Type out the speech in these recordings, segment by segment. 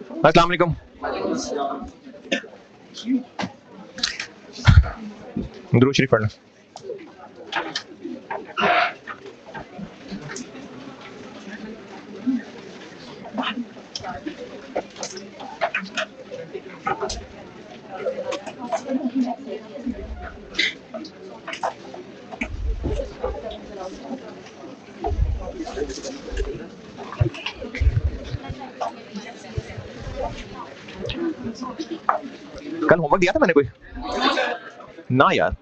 अस्सलाम वालेकुम। दुरूद शरीफ पढ़ना। कल होमवर्क दिया था मैंने कोई? ना यार,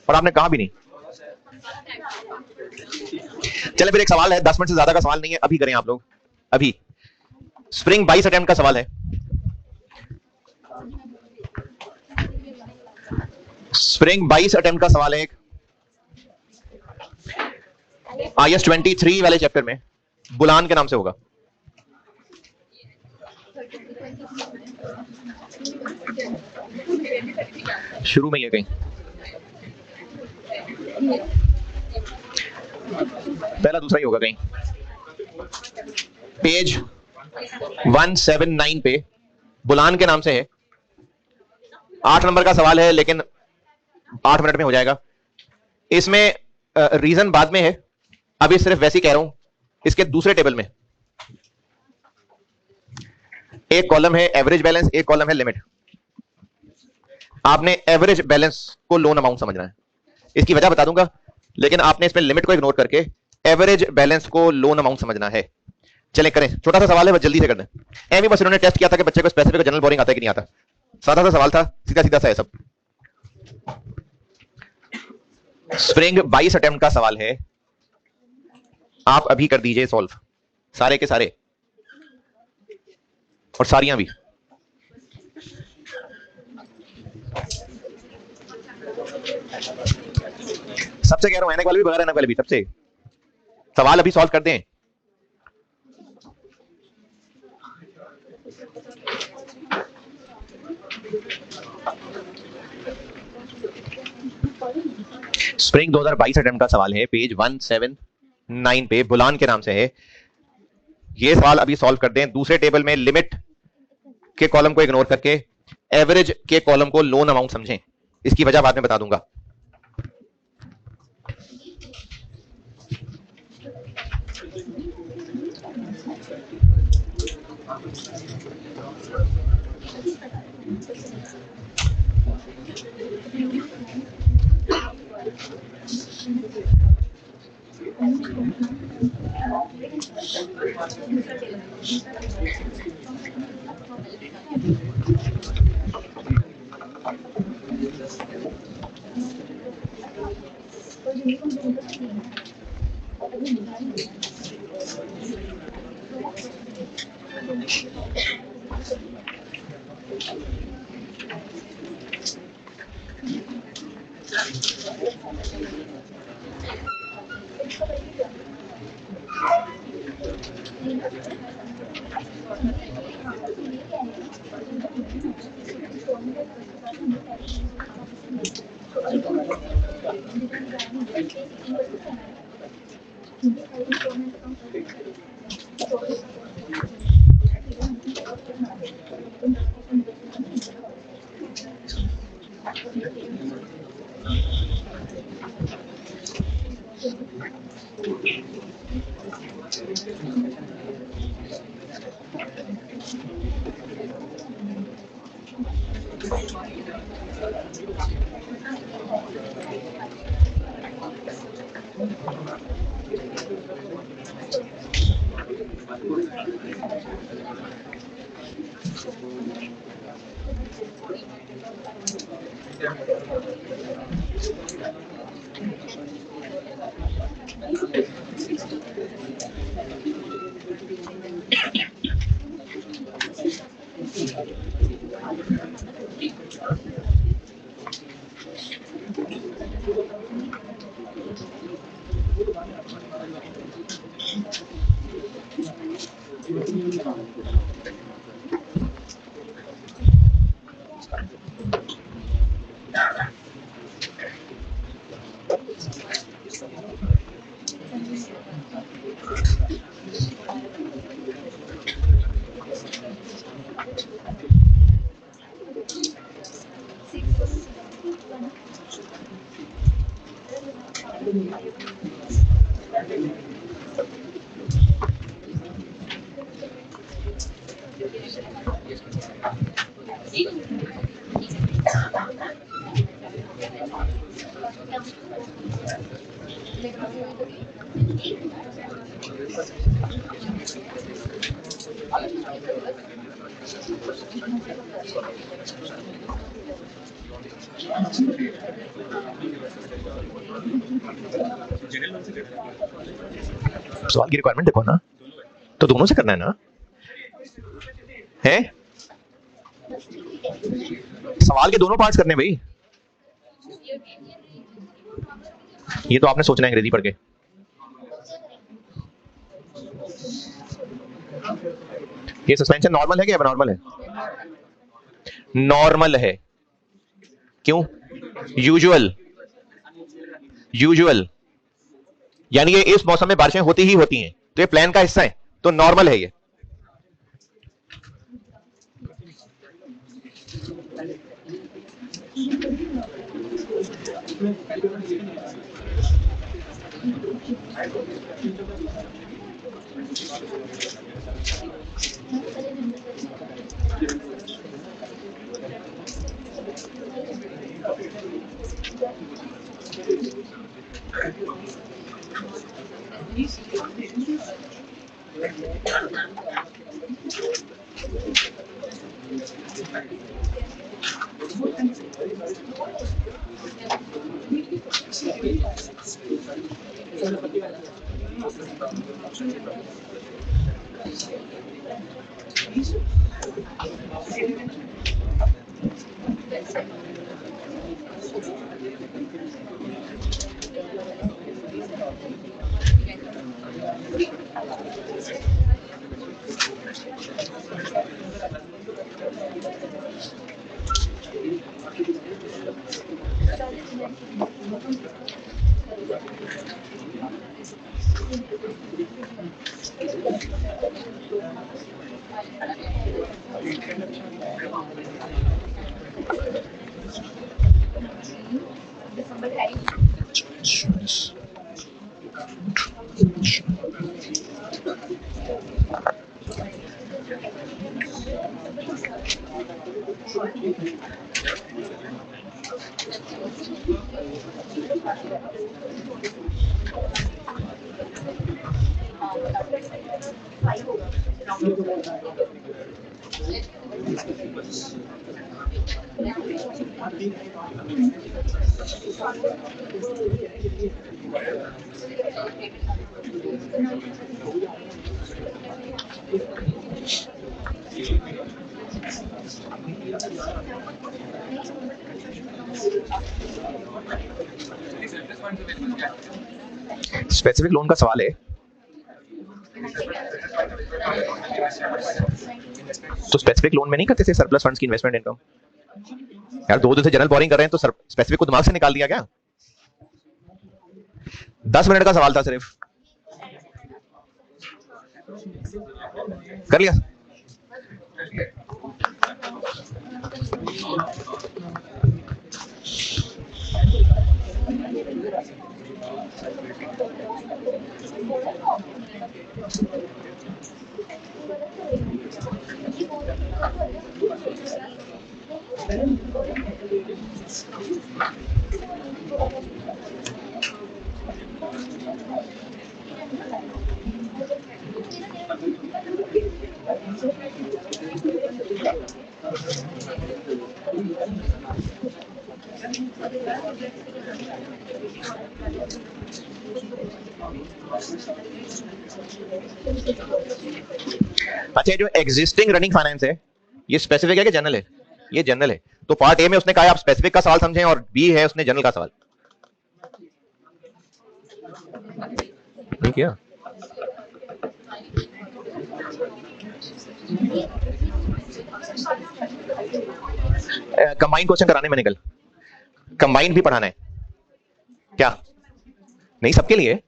और आपने कहा भी नहीं। चले फिर एक सवाल है, 10 मिनट से ज्यादा का सवाल नहीं है, अभी करें आप लोग। अभी स्प्रिंग 22 अटेम्प्ट का सवाल है। स्प्रिंग 22 अटेम्प्ट का सवाल है एक, IS 23 वाले चैप्टर में, बुलान के नाम से होगा। शुरू में ही है कहीं, पहला दूसरा ही होगा कहीं। पेज 179 पे बुलान के नाम से है। 8 नंबर का सवाल है, लेकिन 8 मिनट में हो जाएगा। इसमें रीजन बाद में है, अभी सिर्फ वैसे ही कह रहा हूं। इसके दूसरे टेबल में एक कॉलम है एवरेज बैलेंस, एक कॉलम है लिमिट। आपने एवरेज बैलेंस को लोन अमाउंट समझना है, इसकी वजह बता दूंगा, लेकिन आपने इसमें लिमिट को इग्नोर करके एवरेज बैलेंस को लोन अमाउंट समझना है। चलें करें, छोटा सा सवाल है, बस जल्दी से कर दें। एवं बस इन्होंने टेस्ट किया था कि बच्चे को स्पेसिफिक जनरल बोरिंग आता है कि नहीं आता। सादा सा सवाल था, सीधा सीधा सा है सब। स्प्रिंग 22 अटेम्प्ट का सवाल है, आप अभी कर दीजिए सॉल्व, सारे के सारे और सारियां भी। सबसे कह रहा हूं, एनक वाले भी बगैर एनक वाले भी, सबसे सवाल अभी सॉल्व कर दें। स्प्रिंग 2022 अटेम्प्ट का सवाल है, पेज 179 पे, बुलान के नाम से है। ये सवाल अभी सॉल्व कर दें। दूसरे टेबल में लिमिट के कॉलम को इग्नोर करके एवरेज के कॉलम को लोन अमाउंट समझें, इसकी वजह बाद में बता दूंगा। सवाल की रिक्वायरमेंट देखो ना, तो दोनों से करना है ना, है सवाल के दोनों पार्ट्स करने भाई। ये तो आपने सोचना है अंग्रेजी पढ़ के। ये सस्पेंशन नॉर्मल है कि एबनॉर्मल है? नॉर्मल है। क्यों? यूजुअल। यूजुअल यानी कि इस मौसम में बारिशें होती ही होती हैं, तो ये प्लान का हिस्सा है, तो नॉर्मल है ये। स्पेसिफिक लोन का सवाल है, तो स्पेसिफिक लोन में नहीं करते थे सरप्लस फंड्स की इन्वेस्टमेंट इनकम? यार 2 दिन से जनरल बोरिंग कर रहे हैं, तो स्पेसिफिक को दिमाग से निकाल दिया क्या? 10 मिनट का सवाल था सिर्फ, कर लिया। अच्छा, जो एग्जिस्टिंग रनिंग फाइनेंस है, ये स्पेसिफिक है कि जनरल है? ये जनरल है। तो पार्ट ए में उसने कहा आप स्पेसिफिक का सवाल समझें, और बी है उसने जनरल का सवाल। ठीक है, कंबाइन क्वेश्चन कराने में निकल, कंबाइन भी पढ़ाना है क्या? नहीं, सबके लिए।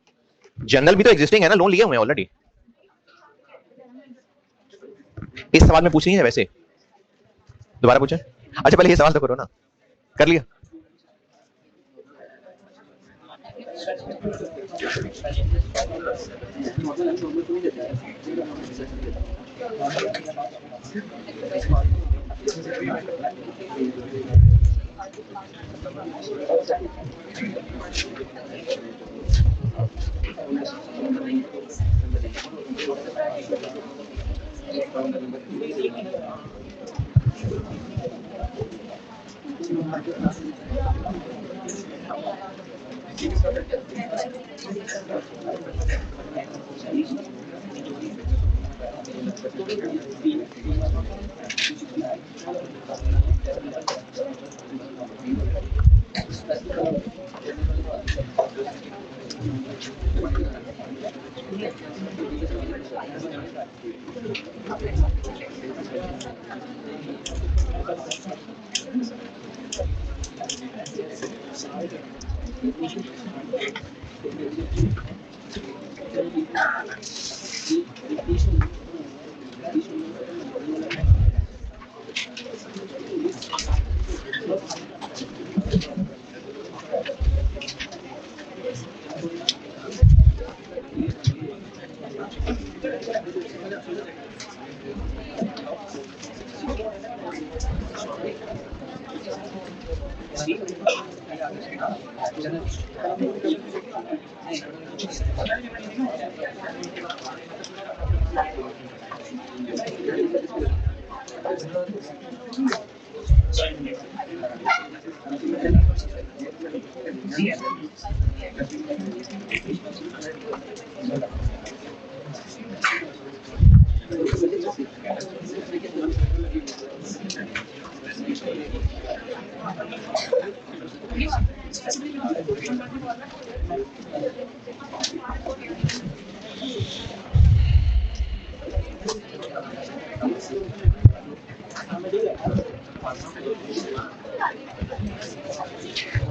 जनरल भी तो एग्जिस्टिंग है ना, लोन लिए हुए हैं ऑलरेडी। इस सवाल में पूछ नहीं है वैसे, दोबारा पूछे। अच्छा पहले ये सवाल तो करो ना, कर लिया?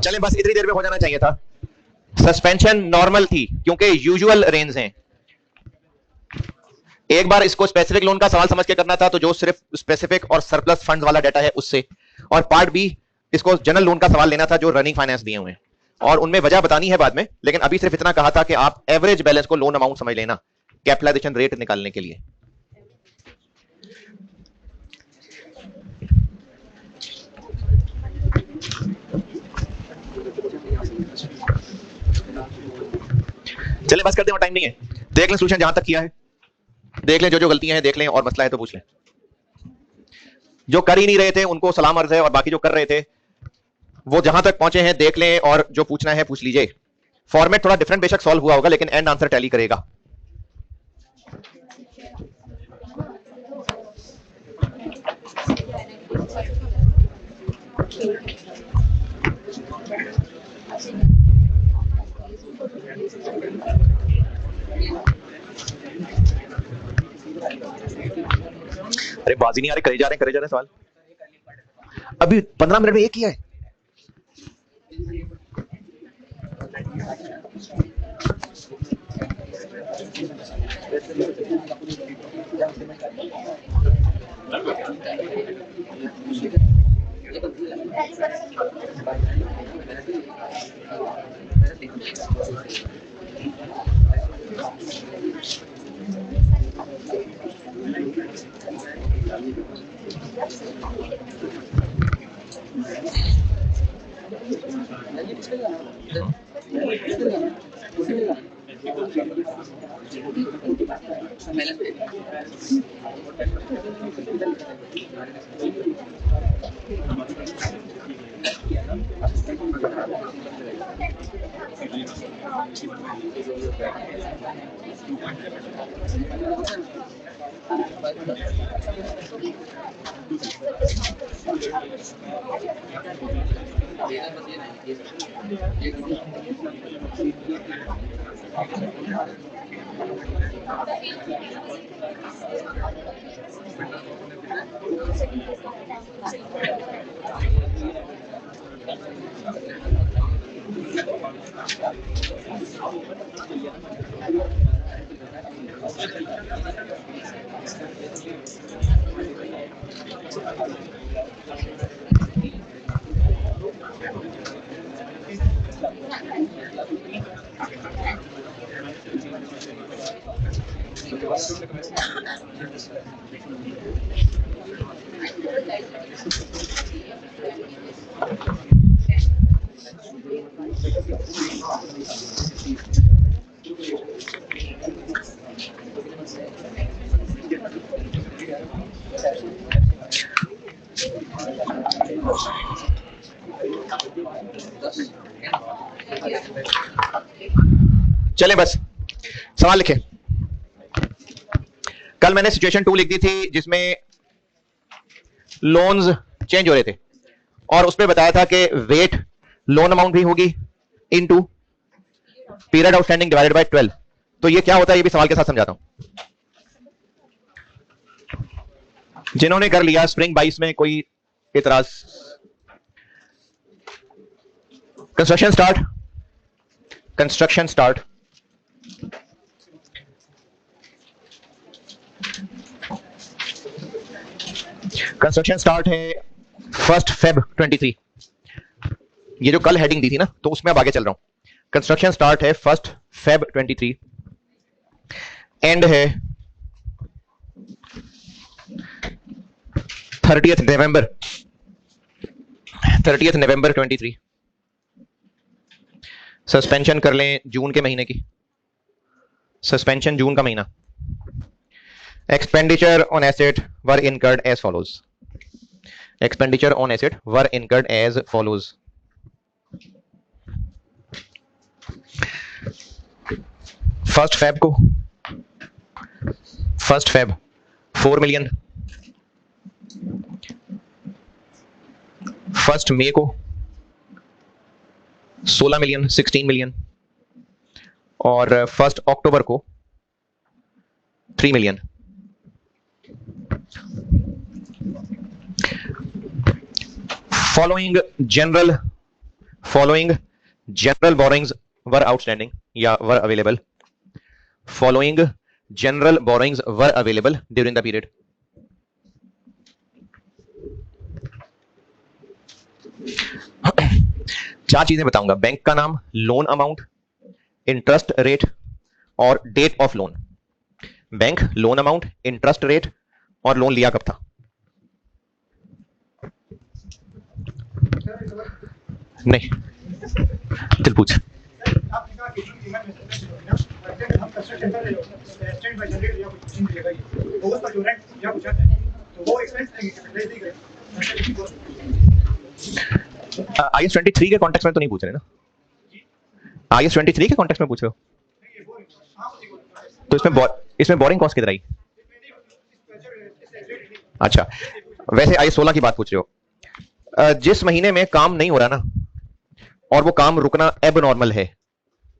चलें, बस इतनी देर में हो जाना चाहिए था। सस्पेंशन नॉर्मल थी क्योंकि यूजुअल रेंज हैं। एक बार इसको स्पेसिफिक लोन का सवाल समझ के करना था, तो जो सिर्फ स्पेसिफिक और सरप्लस फंड वाला डाटा है उससे, और पार्ट बी इसको जनरल लोन का सवाल लेना था जो रनिंग फाइनेंस दिए हुए हैं, और उनमें वजह बतानी है बाद में, लेकिन अभी सिर्फ इतना कहा था कि आप एवरेज बैलेंस को लोन अमाउंट समझ लेना कैपिटलाइजेशन रेट निकालने के लिए। चलिए बस कर दें, और टाइम नहीं है। देख लें सोल्यूशन जहां तक किया है, देख लें जो जो गलतियां हैं देख लें, और मसला है तो पूछ लें। जो कर ही नहीं रहे थे उनको सलाम अर्ज है, और बाकी जो कर रहे थे वो जहां तक पहुंचे हैं देख लें, और जो पूछना है पूछ लीजिए। फॉर्मेट थोड़ा डिफरेंट बेशक सॉल्व हुआ होगा, लेकिन एंड आंसर टैली करेगा। अरे बाजी नहीं आ रही, करे जा रहे हैं सवाल। अभी 15 मिनट में एक किया है। चले बस सवाल लिखे। कल मैंने सिचुएशन 2 लिख दी थी जिसमें लोन्स चेंज हो रहे थे और उसमें बताया था कि वेट लोन अमाउंट भी होगी into period outstanding divided by 12। तो ये क्या होता है ये भी सवाल के साथ समझाता हूं। जिन्होंने कर लिया स्प्रिंग 22 में कोई इतराज? Construction start. Construction start. Construction start है 1 Feb 23। ये जो कल हेडिंग दी थी ना तो उसमें अब आगे चल रहा हूं। कंस्ट्रक्शन स्टार्ट है 1 Feb 23, एंड है 30th November 23। सस्पेंशन कर लें जून के महीने की, सस्पेंशन जून का महीना। Expenditure on asset were incurred as follows. Expenditure on asset were incurred as follows. First Feb 4 million, 1 मई को 16 मिलियन 16 मिलियन और 1 अक्टूबर को 3 million. Following general borrowings were outstanding या were available. Following general borrowings were available during the period. चार चीजें बताऊंगा: bank का नाम, लोन अमाउंट, इंटरेस्ट रेट और date of loan. Bank, loan amount, interest rate और लोन लिया कब था। नहीं दिल पूछ। IS 23 के कॉन्टेक्स्ट में तो नहीं पूछ रहे ना? IS 23 के कॉन्टेक्स्ट में पूछ रहे हो तो इसमें बोरिंग कॉस्ट किधर आई? अच्छा, वैसे IS 16 की बात पूछ रहे हो। जिस महीने में काम नहीं हो रहा ना और वो काम रुकना एबनॉर्मल है,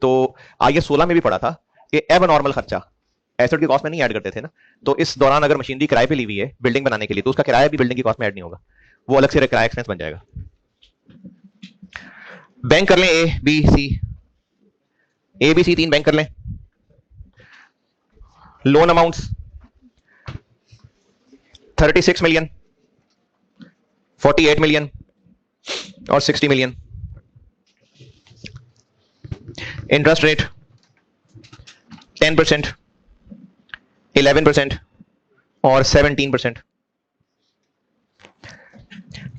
तो IS 16 में भी पढ़ा था कि एबनॉर्मल खर्चा एसेट की कॉस्ट में नहीं ऐड करते थे ना। तो इस दौरान अगर मशीनरी किराए पे ली हुई है बिल्डिंग बनाने के लिए तो उसका किराया भी बिल्डिंग की कॉस्ट में ऐड नहीं होगा, वो अलग से किराया एक्सपेंस बन जाएगा। बैंक कर लें ए बी सी 3 बैंक कर लें। लोन अमाउंट्स 36 मिलियन, 48 मिलियन और 60 मिलियन। इंटरेस्ट रेट 10%, 11% और 17%।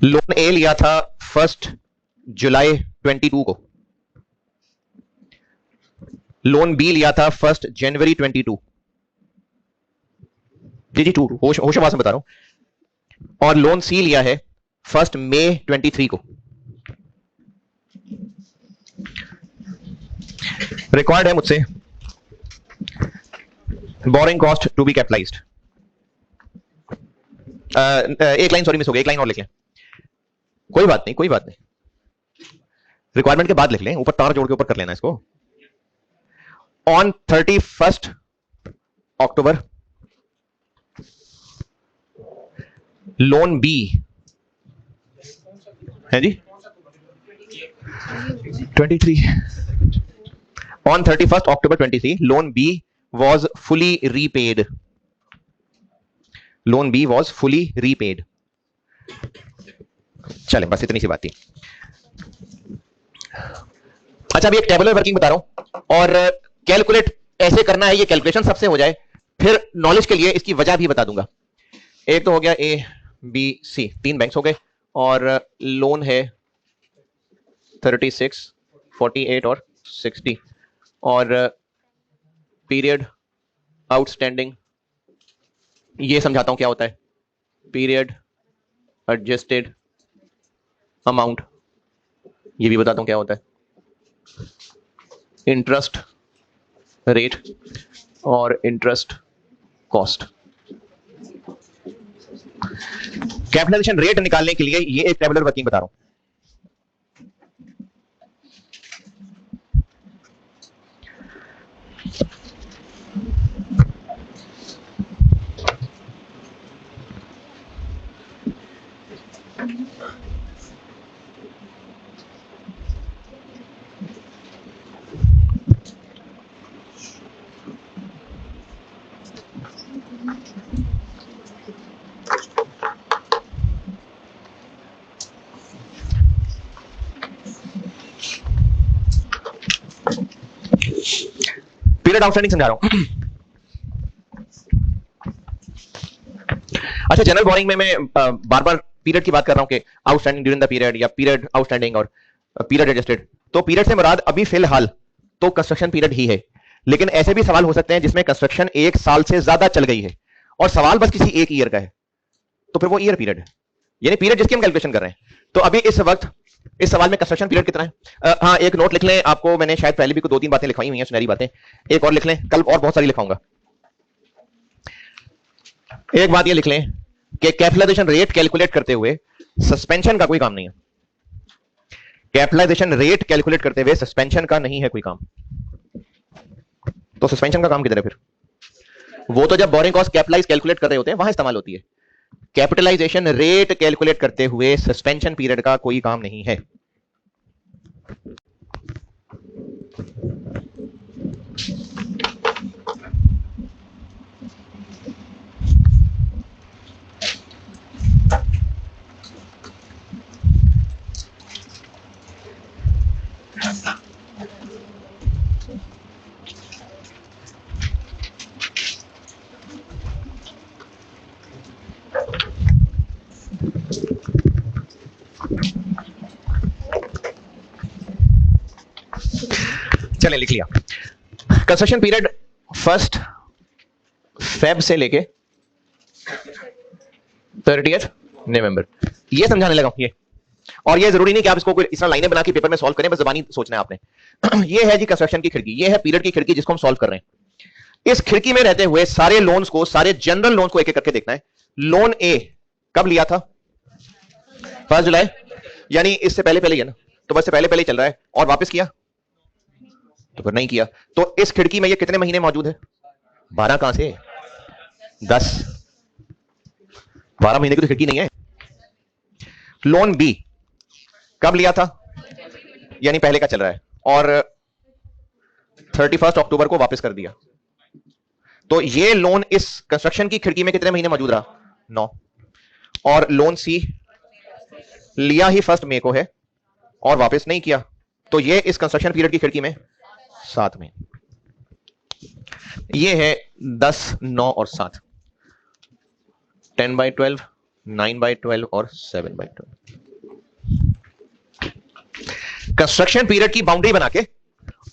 लोन ए लिया था 1 जुलाई 22 को। लोन बी लिया था 1 जनवरी 22। जी होशबाज में बता रहा हूं। और लोन सी लिया है 1 मई 23 को। रिक्वायर्ड है मुझसे borrowing cost to be capitalized. एक लाइन सॉरी मिस हो गई, एक लाइन और लिख लें। कोई बात नहीं, रिक्वायरमेंट के बाद लिख लें, ऊपर तार जोड़ के ऊपर कर लेना इसको। ऑन 31 अक्टूबर लोन बी है जी 23। ऑन 31 October 23 loan B was fully repaid. Loan B was fully repaid। चले बस इतनी सी बात थी। अच्छा, अभी एक टेबुलर वर्किंग बता रहा हूं और कैलकुलेट ऐसे करना है, ये कैलकुलेशन सबसे हो जाए फिर नॉलेज के लिए इसकी वजह भी बता दूंगा। एक तो हो गया ए बी सी, 3 बैंक्स हो गए और लोन है 36, 48 और 60 और पीरियड आउटस्टैंडिंग, ये समझाता हूं क्या होता है। पीरियड एडजस्टेड अमाउंट, ये भी बताता हूं क्या होता है। इंटरेस्ट रेट और इंटरेस्ट कॉस्ट। कैपिटलाइजेशन रेट निकालने के लिए ये एक टेबुलर वर्किंग बता रहा हूं। पीरियड आउटस्टैंडिंग समझा रहा हूं। अच्छा, जनरल बोरिंग में मैं बार बार पीरियड की बात कर रहा हूं कि आउटस्टैंडिंग ड्यूरिंग द पीरियड या पीरियड आउटस्टैंडिंग और पीरियड एडजस्टेड। तो पीरियड से मुराद अभी फिलहाल तो कंस्ट्रक्शन पीरियड ही है, लेकिन ऐसे भी सवाल हो सकते हैं जिसमें कंस्ट्रक्शन 1 साल से ज्यादा चल गई है और सवाल बस किसी एक ईयर का है, तो फिर वो ईयर पीरियड है, यानी पीरियड जिसकी हम कैलकुलेशन कर रहे हैं। तो अभी इस वक्त इस सवाल में कंस्ट्रक्शन पीरियड कितना है? हाँ, एक नोट लिख लें, आपको मैंने शायद पहले भी 2-3 बातें लिखवाई हुई हैं, सुनहरी बातें, एक और लिख लें, कल और बहुत सारी लिखवाऊंगा। एक बात ये लिख लें कि कैपिटलाइजेशन रेट कैलकुलेट करते हुए सस्पेंशन का कोई काम नहीं है। कैपिटलाइजेशन रेट कैलकुलेट करते हुए सस्पेंशन का नहीं है कोई काम। तो सस्पेंशन का काम किधर है फिर? वो तो जब बोरिंग कॉस्ट कैपिटलाइज कैलकुलेट कर रहे होते हैं वहां इस्तेमाल होती है। कैपिटलाइजेशन रेट कैलकुलेट करते हुए सस्पेंशन पीरियड का कोई काम नहीं है। चलें, लिख लिया। कंस्ट्रक्शन पीरियड 1 फेब से लेके 30 नवंबर, ये समझाने लगा ये। और ये जरूरी नहीं कि आप इसको कोई इस तरह लाइनें बना के पेपर में सॉल्व करें, बस जबानी सोचना है आपने। ये है जी कंस्ट्रक्शन की खिड़की, ये है पीरियड की खिड़की जिसको हम सॉल्व कर रहे हैं। इस खिड़की में रहते हुए सारे लोन्स को, सारे जनरल लोन्स को एक एक करके देखना है। लोन ए कब लिया था? 1 जुलाई, यानी इससे पहले पहले ही है ना, तो बस से पहले पहले ही चल रहा है। और वापस किया तो फिर नहीं किया। तो इस खिड़की में ये कितने महीने मौजूद है? 12 कहां से? 10। 12 महीने की तो खिड़की नहीं है। लोन बी कब लिया था? यानी पहले का चल रहा है, और 31 अक्टूबर को वापस कर दिया। तो ये लोन इस कंस्ट्रक्शन की खिड़की में कितने महीने मौजूद रहा? 9। और लोन सी लिया ही 1 मई को है और वापस नहीं किया, तो ये इस कंस्ट्रक्शन पीरियड की खिड़की में 7 में। ये है 10, 9 और 7, 10/12, 9/12 और 7/12। कंस्ट्रक्शन पीरियड की बाउंड्री बना के,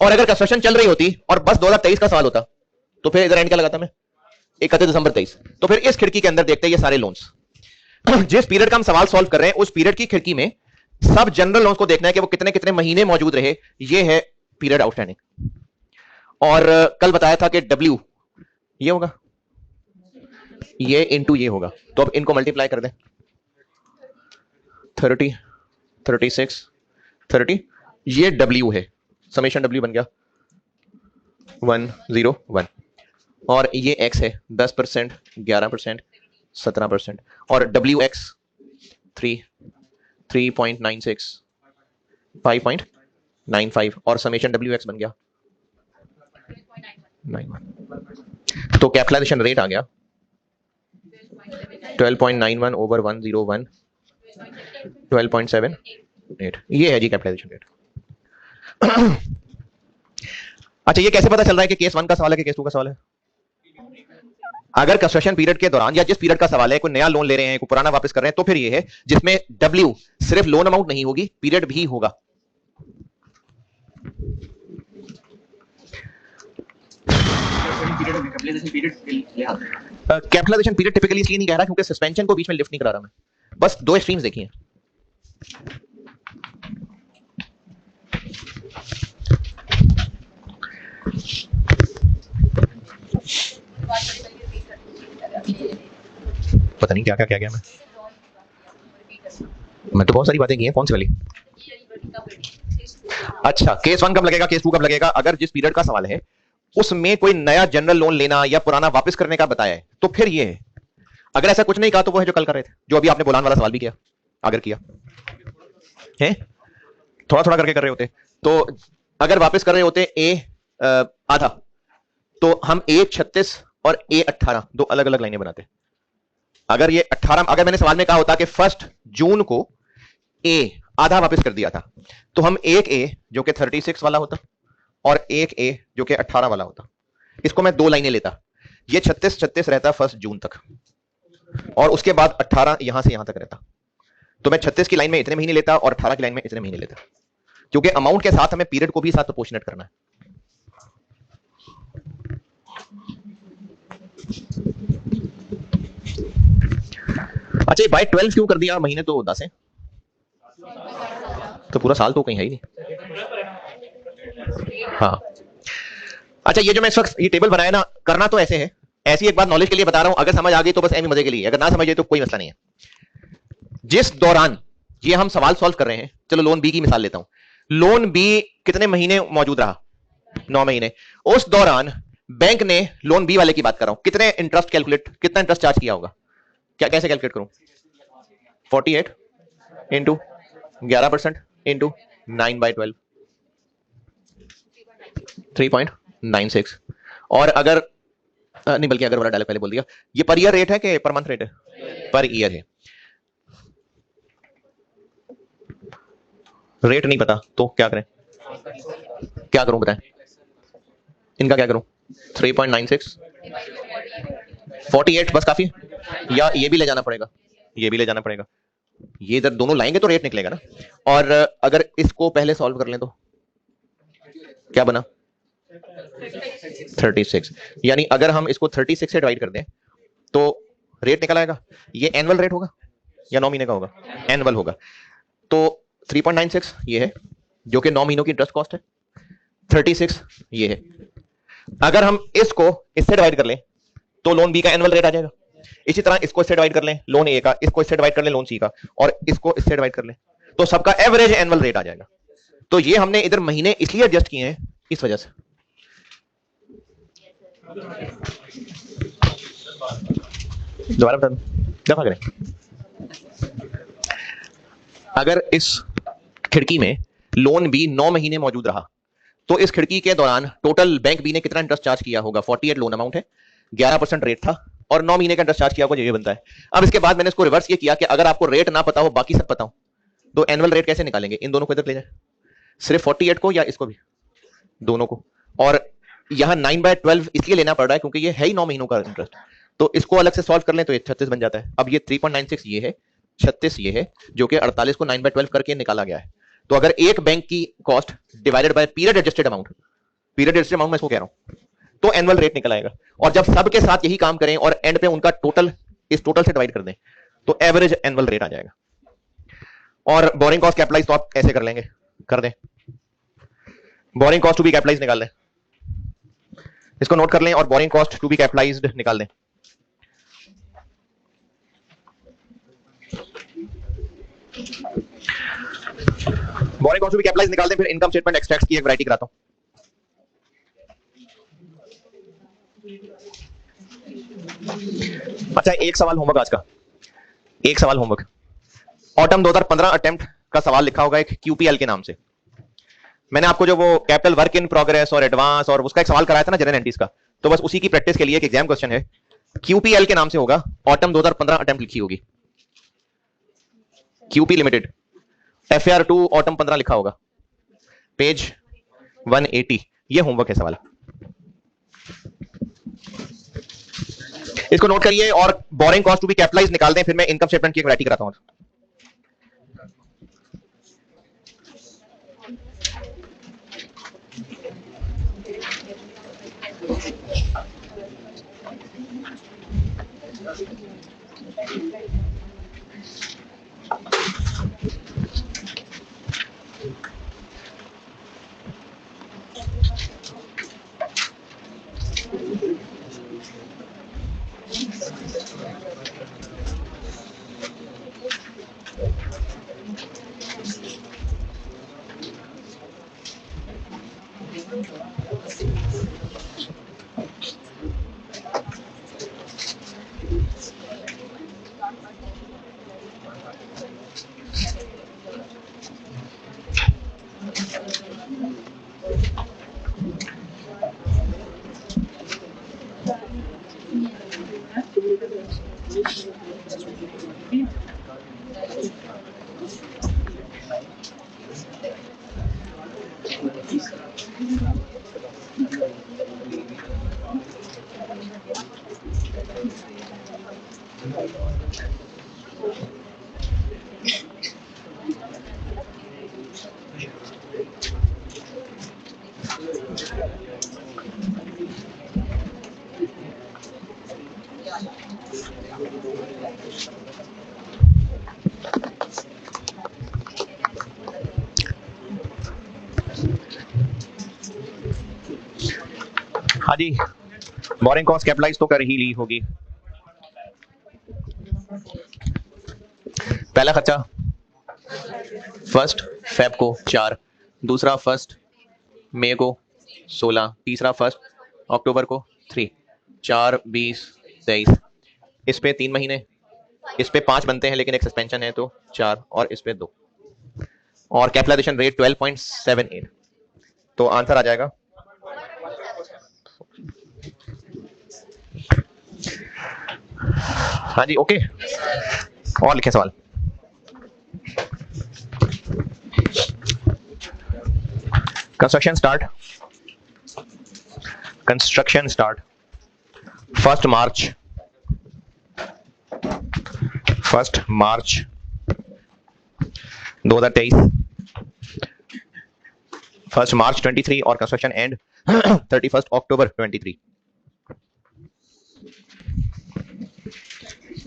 और अगर कंस्ट्रक्शन चल रही होती और बस 2023 का सवाल होता तो फिर इधर एंड क्या लगाता मैं? 31 दिसंबर 23। तो फिर इस खिड़की के अंदर देखते हैं ये सारे लोन्स जिस पीरियड का हम सवाल सॉल्व कर रहे हैं, उस पीरियड की खिड़की में सब जनरल लोन्स को देखना है कि वो कितने कितने महीने मौजूद रहे। ये है पीरियड आउटस्टैंडिंग। और कल बताया था कि W ये होगा, ये इंटू ये होगा। तो अब इनको मल्टीप्लाई कर दें, 30, 36, 30, ये W है, समेशन W बन गया 101। और ये X है 10%, 11%, 17%, और WX 3.96, 5.95, और समेशन WX बन गया 91। तो कैपिटलाइजेशन रेट आ गया 12.91 ओवर 101, 12.78। ये है जी कैपिटलाइजेशन रेट। अच्छा, ये कैसे पता चल रहा है कि केस 1 का सवाल है कि केस 2 का सवाल है? अगर कंस्ट्रक्शन पीरियड के दौरान या जिस पीरियड का सवाल है, कोई नया लोन ले रहे हैं, कोई पुराना वापस कर रहे हैं, तो फिर ये है जिसमें W सिर्फ लोन अमाउंट नहीं होगी, पीरियड भी होगा। कैपिटलाइजेशन पीरियड टिपिकली इसलिए नहीं कह रहा क्योंकि सस्पेंशन को बीच में लिफ्ट नहीं करा रहा मैं, बस दो एक्सट्रीम्स देखी हैं। पता नहीं क्या क्या क्या गया मैं तो बहुत सारी बातें की हैं, कौन सी वाली? अच्छा, केस 1 कब लगेगा, केस 2 कब लगेगा? अगर जिस पीरियड का सवाल है उसमें कोई नया जनरल लोन लेना या पुराना वापस करने का बताया है तो फिर ये है। अगर ऐसा कुछ नहीं कहा तो वो है जो कल कर रहे थे, जो अभी आपने बोलान वाला सवाल भी किया, अगर किया है थोड़ा थोड़ा करके कर रहे होते, तो अगर वापस कर रहे होते ए आधा, तो हम A36 और A18 दो अलग अलग लाइनें बनाते। अगर ये 18, अगर मैंने सवाल में कहा होता कि 1 जून को A आधा वापस कर दिया था, तो हम एक A जो कि 36 वाला होता और एक A जो कि 18 वाला होता, इसको मैं दो लाइनें लेता। ये 36 रहता 1 जून तक और उसके बाद 18 यहां से यहां तक रहता, तो मैं 36 की लाइन में इतने महीने लेता और 18 की लाइन में इतने महीने लेता, क्योंकि अमाउंट के साथ हमें पीरियड को भी साथ प्रोपोर्शनेट करना है। अच्छा, बाय 12 क्यों कर दिया? महीने तो 10 है, तो पूरा साल तो कहीं है ही नहीं। हाँ, अच्छा, ये जो मैं इस वक्त ये टेबल बनाया ना, करना तो ऐसे है, ऐसी एक बात नॉलेज के लिए बता रहा हूं, अगर समझ आ गई तो बस एम मजे के लिए, अगर ना समझे तो कोई मसला नहीं है। जिस दौरान ये हम सवाल सॉल्व कर रहे हैं, चलो लोन बी की मिसाल लेता हूं, लोन बी कितने महीने मौजूद रहा? 9 महीने। उस दौरान बैंक ने लोन बी वाले की बात कर रहा हूं, कितने इंटरेस्ट कैलकुलेट, कितना इंटरेस्ट चार्ज किया होगा? क्या कैसे कैलकुलेट करूं? 48 इंटू 11% इंटू 9/12, 3.96। और अगर नहीं, बल्कि अगर वाला डायलॉग पहले बोल दिया, ये पर ईयर रेट है कि पर मंथ रेट है? पर ईयर है। रेट नहीं पता तो क्या करें? क्या करूं बताएं? इनका क्या करूं? 3.96, 48 बस काफी, या ये भी ले जाना पड़ेगा? ये भी ले जाना पड़ेगा, ये इधर दोनों लाएंगे तो रेट निकलेगा ना। और अगर इसको पहले सॉल्व कर लें तो क्या बना? 36, यानी अगर हम इसको 36 से डिवाइड कर दें तो रेट निकल आएगा। ये एनुअल रेट होगा या 9 महीने का होगा? एनुअल होगा। तो 3.96 ये है जो कि 9 महीनों की इंटरेस्ट कॉस्ट है, 36 ये है। अगर हम इसको इससे डिवाइड कर लें तो लोन बी का एनुअल रेट आ जाएगा। इसी तरह इसको इससे डिवाइड कर लें लोन ए का, इसको इससे डिवाइड कर लें लोन सी का, और इसको इससे डिवाइड कर लें तो सबका एवरेज एनुअल रेट आ जाएगा। तो ये हमने इधर महीने इसलिए एडजस्ट किए हैं इस वजह से। दोबारा बता दूं, क्या करें? अगर इस खिड़की में लोन बी 9 महीने मौजूद रहा तो इस खिड़की के दौरान टोटल बैंक बी ने कितना इंटरेस्ट चार्ज किया होगा? 48 लोन अमाउंट है, 11% रेट था और 9 महीने का इंटरेस्ट चार्ज किया होगा, ये बनता है। अब इसके बाद मैंने इसको रिवर्स ये किया कि अगर आपको रेट ना पता हो बाकी सब पता हो तो एनुअल रेट कैसे निकालेंगे? इन दोनों को इधर ले जाए, सिर्फ 48 को या इसको भी? दोनों को। और यहां 9/12 इसलिए लेना पड़ रहा है क्योंकि ये है ही 9 महीनों का इंटरेस्ट, तो इसको अलग से सॉल्व कर लें तो ये 36 बन जाता है। अब ये 3.96 ये है, 36 ये है, जो कि 48 को 9/12 करके निकाला गया है। तो अगर एक बैंक की cost divided by period adjusted amount, period adjusted amount मैं इसको कह रहा हूं, तो एनुअल रेट निकल आएगा। और जब सबके साथ यही काम करें और एंड पे उनका टोटल इस टोटल से डिवाइड कर दें तो एवरेज एनुअल रेट आ जाएगा। और बोरिंग कॉस्ट कैपिटलाइज तो आप ऐसे कर लेंगे, कर दें, borrowing cost to be capitalize निकाल लें, इसको नोट कर लें और borrowing cost to be capitalized निकाल दें। Borrowing cost to be capitalized निकाल दें, फिर इनकम स्टेटमेंट एक्सट्रैक्ट की एक वैरायटी कराता हूं। अच्छा, एक सवाल होमवर्क आज का, एक सवाल होमवर्क, ऑटम 2015 अटेम्प्ट का सवाल लिखा होगा एक QPL के नाम से। मैंने आपको जो वो कैपिटल वर्क इन प्रोग्रेस और एडवांस और उसका एक सवाल कराया था ना जनरल एंट्रीज का, तो बस उसी की प्रैक्टिस के लिए एक एग्जाम क्वेश्चन है, QPL के नाम से होगा, ऑटम 2015 अटेम्प्ट लिखी होगी, QP लिमिटेड, FAR2 ऑटम 15 लिखा होगा, पेज 180। ये होमवर्क है सवाल। इसको नोट करिए और borrowing cost to be capitalize निकाल दें, फिर मैं इनकम स्टेटमेंट की एक वैरायटी कराता हूं। हाँ जी, बोरिंग कॉस्ट कैपिटलाइज तो कर ही ली होगी। पहला खर्चा 1 फेब को 4, दूसरा 1 मई को 16, तीसरा 1 अक्टूबर को 3, 4, 20, 23। इस पे 3 महीने, इस पे 5 बनते हैं लेकिन एक सस्पेंशन है तो 4, और इस पे 2, और कैपिटलाइजेशन रेट 12.78। तो आंसर आ जाएगा हाँ जी, ओके। और लिखें सवाल। कंस्ट्रक्शन स्टार्ट 1 मार्च 2023, 1 मार्च 23, और कंस्ट्रक्शन एंड 31 अक्टूबर 23।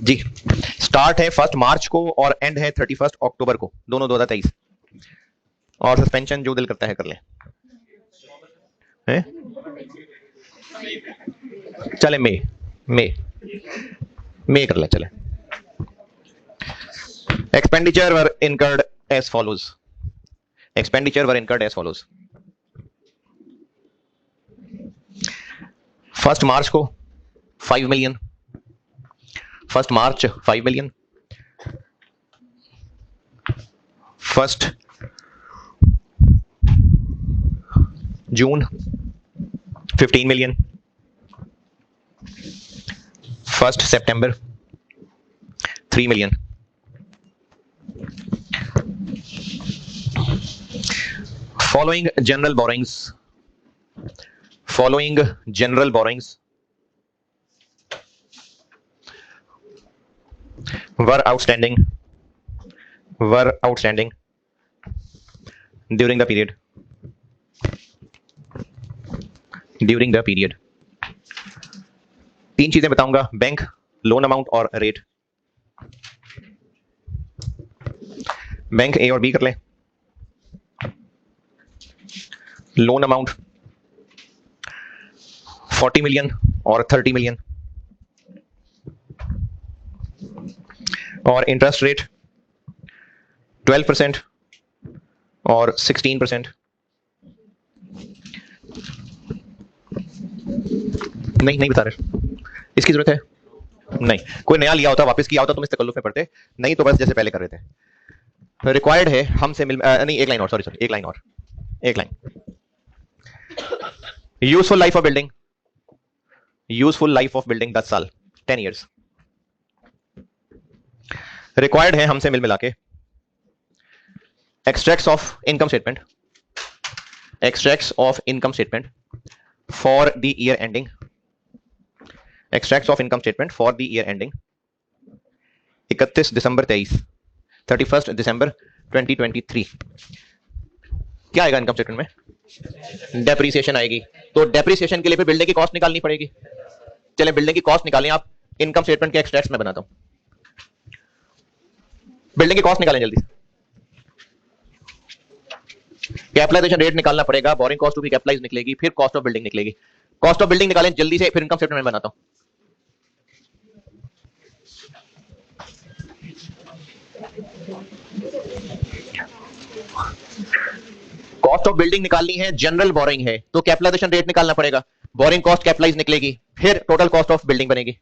जी, स्टार्ट है 1 मार्च को और एंड है 31 अक्टूबर को, दोनों 2023। और सस्पेंशन जो दिल करता है कर ले। चले मई कर ले चले। एक्सपेंडिचर वर इनकर्ड एज फॉलोज। 1 मार्च को 5 million, 1 March 5 million, 1 June 15 million, 1 September 3 million. Following general borrowings were outstanding during the period. तीन चीजें बताऊंगा, बैंक, लोन अमाउंट और रेट। बैंक ए और बी कर लें। लोन अमाउंट 40 मिलियन और 30 मिलियन, और इंटरेस्ट रेट 12% और 16%। नहीं बता रहे, इसकी जरूरत है नहीं। कोई नया लिया होता, वापस किया होता, तुम इस तकल्लुफ में पड़ते, नहीं तो बस जैसे पहले कर रहे थे। रिक्वायर्ड है हमसे नहीं, एक लाइन और, सॉरी एक line. Useful life of building 10 साल, 10 years। रिक्वायर्ड है हमसे मिल मिला के extracts of income statement for the year ending extracts of income statement for the year ending 31 दिसंबर 23, 31 दिसंबर 2023। क्या आएगा इनकम स्टेटमेंट में? डेप्रीसिएशन आएगी। तो डेप्रीसिएशन के लिए फिर बिल्डिंग की कॉस्ट निकालनी पड़ेगी। चलें बिल्डिंग की कॉस्ट निकालें आप। इनकम स्टेटमेंट के एक्सट्रैक्ट्स में बनाता हूं। बिल्डिंग की कॉस्ट निकालें जल्दी से। कैपिटलाइजेशन रेट निकालना पड़ेगा, borrowing cost to be capitalize निकलेगी, फिर कॉस्ट ऑफ बिल्डिंग निकलेगी। कॉस्ट ऑफ बिल्डिंग निकालें जल्दी से, फिर इनकम स्टेटमेंट में बनाता हूं। कॉस्ट ऑफ बिल्डिंग निकालनी है, जनरल बोरिंग है तो कैपिटलाइजेशन रेट निकालना पड़ेगा, बोरिंग कॉस्ट कैपिटलाइज निकलेगी, फिर टोटल कॉस्ट ऑफ बिल्डिंग बनेगी।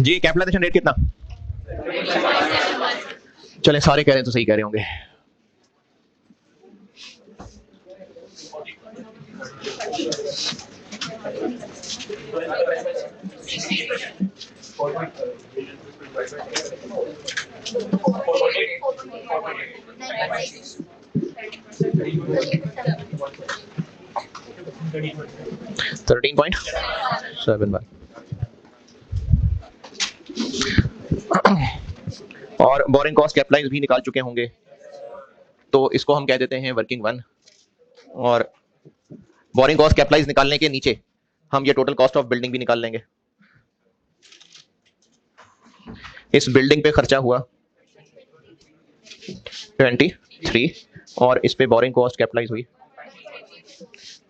जी कैपिटलाइजेशन रेट कितना? चलें सारे कह रहे हैं तो सही कह रहे होंगे। $13.7 और बोरिंग कॉस्ट कैपिटलाइज भी निकाल चुके होंगे तो इसको हम कह देते हैं वर्किंग 1। और बोरिंग कॉस्ट कैपिटलाइज निकालने के नीचे हम ये टोटल कॉस्ट ऑफ बिल्डिंग भी निकाल लेंगे। इस बिल्डिंग पे खर्चा हुआ 23 और इस पे बोरिंग कॉस्ट कैपिटलाइज हुई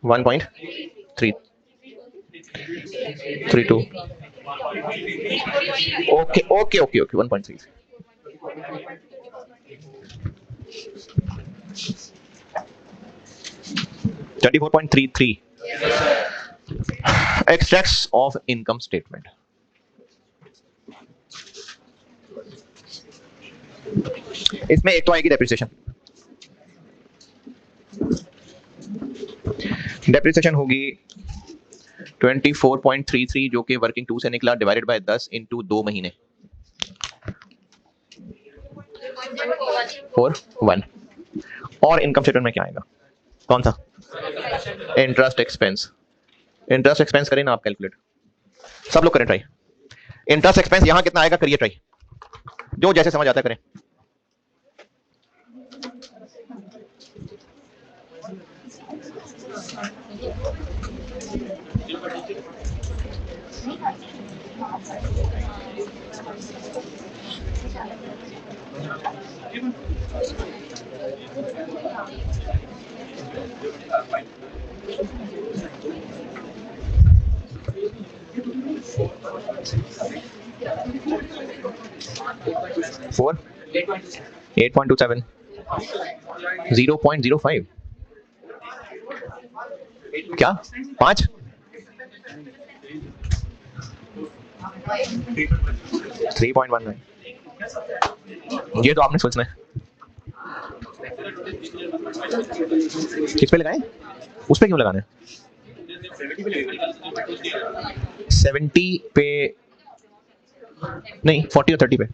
1.332। Okay okay okay okay 1.3। $24.33 extracts of income statement। इसमें एक तो आएगी डेप्रिसिएशन, डेप्रिसिएशन होगी 24.33 जो कि वर्किंग 2 से निकला, डिवाइडेड बाय 10 इंटू 2 महीने 41। और इनकम स्टेटमेंट में क्या आएगा, कौन सा, इंटरेस्ट एक्सपेंस। इंटरेस्ट एक्सपेंस करें ना आप कैलकुलेट, सब लोग करें ट्राई। इंटरेस्ट एक्सपेंस यहां कितना आएगा करिए ट्राई, जो जैसे समझ आता है करें। फोर 8.27 0.05 क्या 5 3.19 ये तो आपने सोचना है। किस पे लगाएं, उस पे क्यों लगाना है, 70 पे नहीं 40 और 30 पे।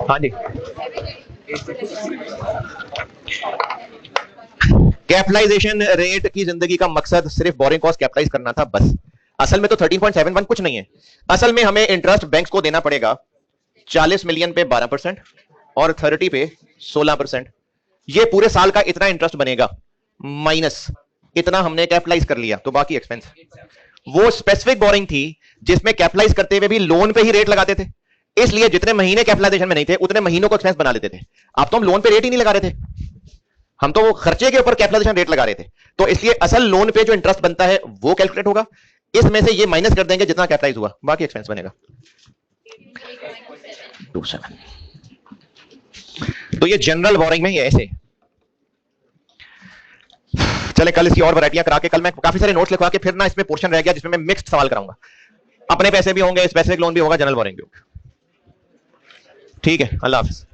हाँ जी, कैपिटलाइजेशन रेट की जिंदगी का मकसद सिर्फ बोरिंग कॉस्ट कैपिटलाइज करना था बस। असल में तो 13.71 कुछ नहीं है, असल में हमें इंटरेस्ट बैंक्स को देना पड़ेगा 40 मिलियन पे 12% और 30 पे 16%। ये पूरे साल का इतना इंटरेस्ट बनेगा, माइनस इतना हमने कैपिटलाइज कर लिया, तो बाकी एक्सपेंस। वो स्पेसिफिक बोरिंग थी जिसमें कैपिटलाइज करते हुए भी लोन पे ही रेट लगाते थे, इसलिए जितने महीने कैपिटलाइजेशन में नहीं थे उतने महीनों को एक्सपेंस बना लेते थे। अब तो हम लोन पे रेट ही नहीं लगा रहे थे, हम तो वो खर्चे के ऊपर कैपिटलाइजेशन रेट लगा रहे थे, तो इसलिए असल लोन पे जो इंटरेस्ट बनता है वो कैलकुलेट होगा, इसमें से ये माइनस कर देंगे जितना कैपिटलाइज हुआ, बाकी एक्सपेंस बनेगा 27। तो ये जनरल बोरिंग में ये ऐसे। चले कल इसकी और वैरायटियां करा के, कल मैं काफी सारे नोट्स लिखवा के फिर ना इसमें पोर्शन रह गया जिसमें मैं मिक्स्ड सवाल कराऊंगा, अपने पैसे भी होंगे, स्पेसिफिक लोन भी होगा, जनरल बोरिंग भी होगा। ठीक है, अल्लाह हाफिज।